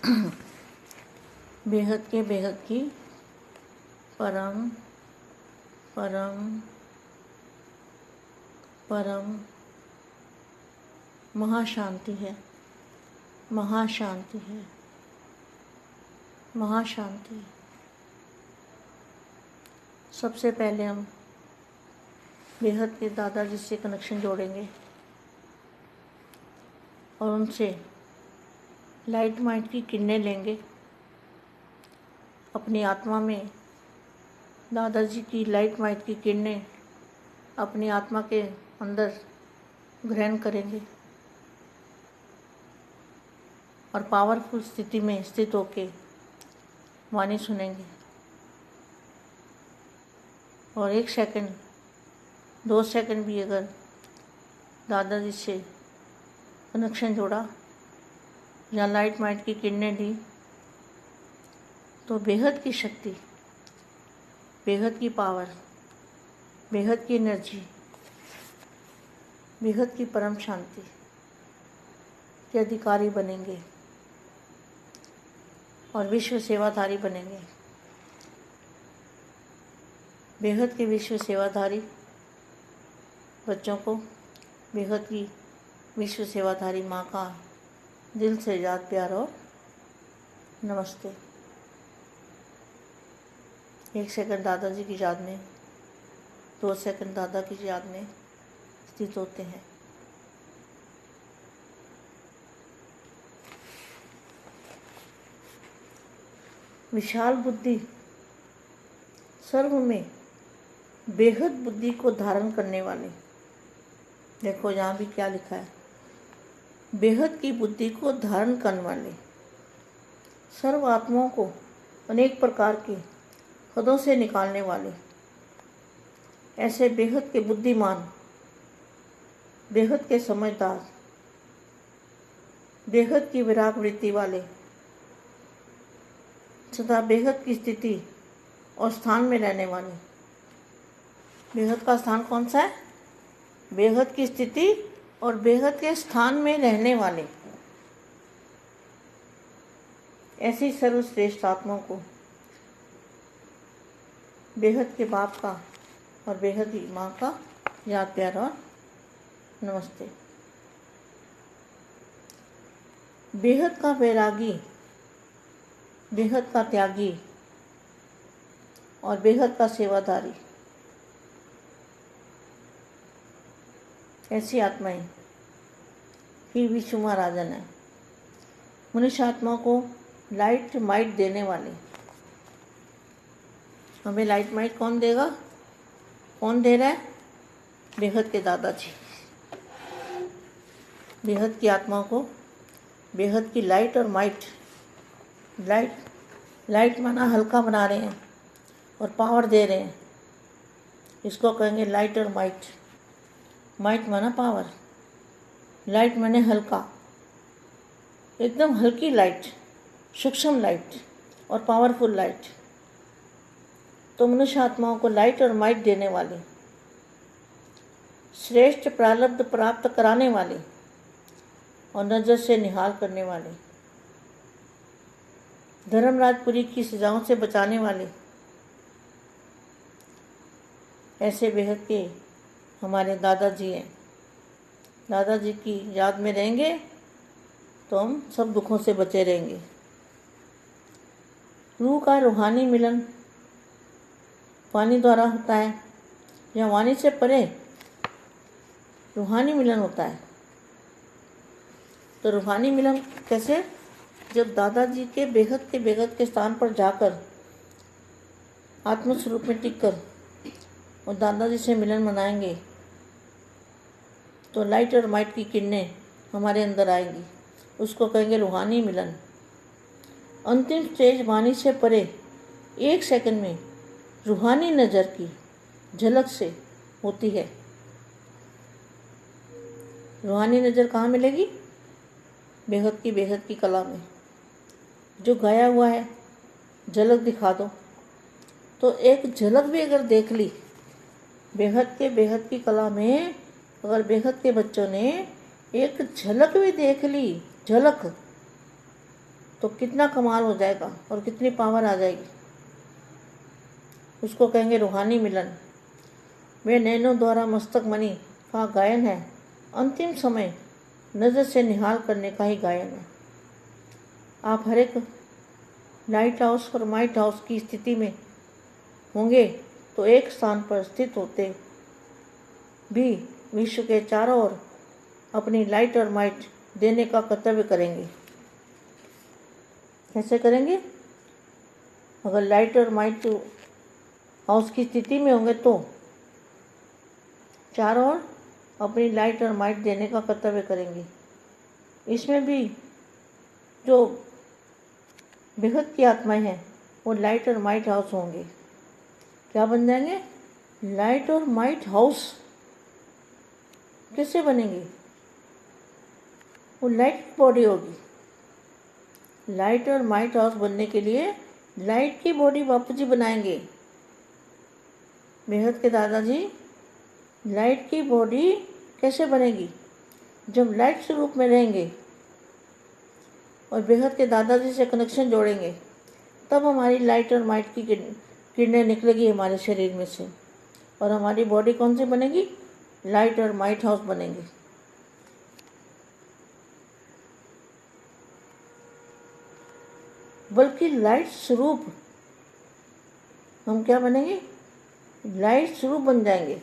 बेहद के बेहद की परम परम परम महाशांति है, महाशांति है, महाशांति। सबसे पहले हम बेहद के दादाजी से कनेक्शन जोड़ेंगे और उनसे लाइट माइंड की किरणें लेंगे। अपनी आत्मा में दादाजी की लाइट माइंड की किरणें अपनी आत्मा के अंदर ग्रहण करेंगे और पावरफुल स्थिति में स्थित होके वाणी सुनेंगे। और 1 सेकंड 2 सेकंड भी अगर दादाजी से कनेक्शन जोड़ा या लाइट माइंड की किरणें दी तो बेहद की शक्ति, बेहद की पावर, बेहद की एनर्जी, बेहद की परम शांति के अधिकारी बनेंगे और विश्व सेवाधारी बनेंगे। बेहद के विश्व सेवाधारी बच्चों को बेहद की विश्व सेवाधारी माँ का दिल से याद प्यार और नमस्ते। 1 सेकंड दादाजी की याद में, 2 सेकंड दादा की याद में स्थित होते हैं। विशाल बुद्धि सर्व में बेहद बुद्धि को धारण करने वाले, देखो यहाँ भी क्या लिखा है, बेहद की बुद्धि को धारण करने वाले, सर्व आत्माओं को अनेक प्रकार के हदों से निकालने वाले, ऐसे बेहद के बुद्धिमान, बेहद के समझदार, बेहद की विराग वृत्ति वाले, सदा बेहद की स्थिति और स्थान में रहने वाले। बेहद का स्थान कौन सा है? बेहद की स्थिति और बेहद के स्थान में रहने वाले, ऐसी सर्वश्रेष्ठ आत्माओं को बेहद के बाप का और बेहद की माँ का याद प्यार और नमस्ते। बेहद का वैरागी, बेहद का त्यागी और बेहद का सेवाधारी, ऐसी आत्माएं ही विश्व महाराजन है। मनुष्य आत्मा को लाइट माइट देने वाले। हमें लाइट माइट कौन देगा? कौन दे रहा है? बेहद के दादाजी। बेहद की आत्मा को बेहद की लाइट और माइट, लाइट माना हल्का बना रहे हैं और पावर दे रहे हैं। इसको कहेंगे लाइट और माइट। माइट माना पावर, लाइट माने हल्का, एकदम हल्की लाइट, सूक्ष्म लाइट और पावरफुल लाइट। तो मनुष्य आत्माओं को लाइट और माइट देने वाले, श्रेष्ठ प्रारब्ध प्राप्त कराने वाले और नजर से निहाल करने वाले, धर्मराजपुरी की सजाओं से बचाने वाले, ऐसे बेहद के हमारे दादाजी हैं। दादाजी की याद में रहेंगे तो हम सब दुखों से बचे रहेंगे। रूह का रूहानी मिलन वाणी द्वारा होता है या वाणी से परे रूहानी मिलन होता है। तो रूहानी मिलन कैसे? जब दादाजी के बेहद के स्थान पर जाकर आत्मस्वरूप में टिककर और दादाजी से मिलन मनाएंगे तो लाइट और माइट की किरणें हमारे अंदर आएंगी। उसको कहेंगे रूहानी मिलन। अंतिम स्टेज वाणी से परे 1 सेकंड में रूहानी नज़र की झलक से होती है। रूहानी नज़र कहाँ मिलेगी? बेहद की कला में। जो गाया हुआ है झलक दिखा दो, तो एक झलक भी अगर देख ली बेहद की कला में, अगर बेहद के बच्चों ने एक झलक भी देख ली, झलक, तो कितना कमाल हो जाएगा और कितनी पावर आ जाएगी। उसको कहेंगे रूहानी मिलन। वे नैनों द्वारा मस्तक मणि का गायन है, अंतिम समय नज़र से निहाल करने का ही गायन है। आप हर एक लाइट हाउस और माइट हाउस की स्थिति में होंगे तो एक स्थान पर स्थित होते भी विश्व के चारों ओर अपनी लाइट और माइट देने का कर्तव्य करेंगे। कैसे करेंगे? अगर लाइट और माइट हाउस की स्थिति में होंगे तो चारों ओर अपनी लाइट और माइट देने का कर्तव्य करेंगे। इसमें भी जो बेहद की आत्माएं हैं वो लाइट और माइट हाउस होंगे। क्या बन जाएंगे? लाइट और माइट हाउस। कैसे बनेंगे? वो लाइट की बॉडी होगी। लाइट और माइट हाउस बनने के लिए लाइट की बॉडी बापू जी बनाएंगे। बेहद के दादाजी लाइट की बॉडी कैसे बनेगी? जब लाइट स्वरूप में रहेंगे और बेहद के दादाजी से कनेक्शन जोड़ेंगे तब हमारी लाइट और माइट की किरणें निकलेगी हमारे शरीर में से और हमारी बॉडी कौन सी बनेगी? लाइट और माइट हाउस बनेंगे। बल्कि लाइट स्वरूप हम क्या बनेंगे? लाइट स्वरूप बन जाएंगे।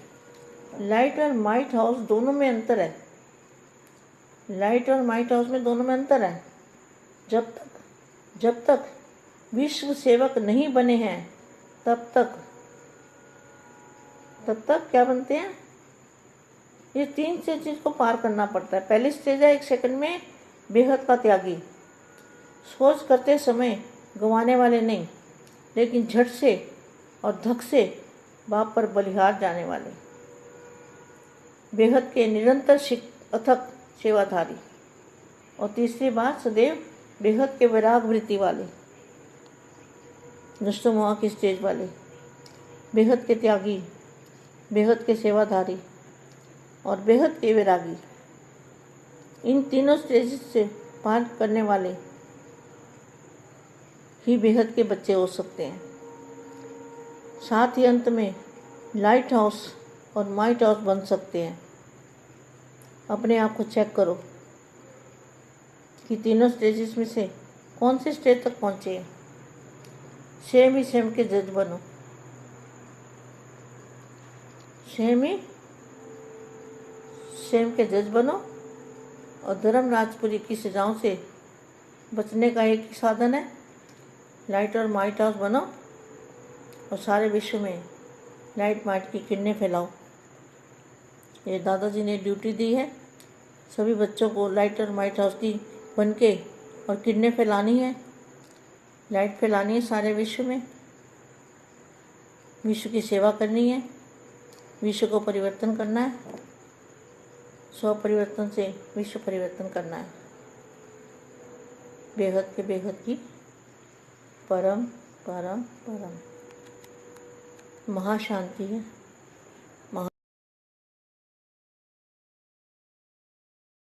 लाइट और माइट हाउस दोनों में अंतर है। लाइट और माइट हाउस में दोनों में अंतर है। जब तक विश्व सेवक नहीं बने हैं तब तक क्या बनते हैं? ये 3 स्टेज को पार करना पड़ता है। पहली स्टेज है 1 सेकंड में बेहद का त्यागी, सोच करते समय गंवाने वाले नहीं लेकिन झट से और धक से बाप पर बलिहार जाने वाले, बेहद के निरंतर अथक सेवाधारी। और तीसरी बात सदैव बेहद के वैराग वृत्ति वाले, नष्टोमोह की स्टेज वाले, बेहद के त्यागी, बेहद के सेवाधारी और बेहद के वैरागी। इन तीनों स्टेज से पार करने वाले ही बेहद के बच्चे हो सकते हैं। साथ ही अंत में लाइट हाउस और माइट हाउस बन सकते हैं। अपने आप को चेक करो कि तीनों स्टेजेस में से कौन से स्टेज तक पहुँचे हैं। सेम ही सेम के जज बनो। सेम के जज बनो और धर्म राजपुरी की सजाओं से बचने का एक ही साधन है, लाइट और माइट हाउस बनो और सारे विश्व में लाइट माइट की किरणें फैलाओ। ये दादाजी ने ड्यूटी दी है। सभी बच्चों को लाइट और माइट हाउस की बन के और किरणें फैलानी है, लाइट फैलानी है सारे विश्व में, विश्व की सेवा करनी है, विश्व को परिवर्तन करना है, स्व परिवर्तन से विश्व परिवर्तन करना है। बेहद के बेहद की परम परम परम महाशांति है।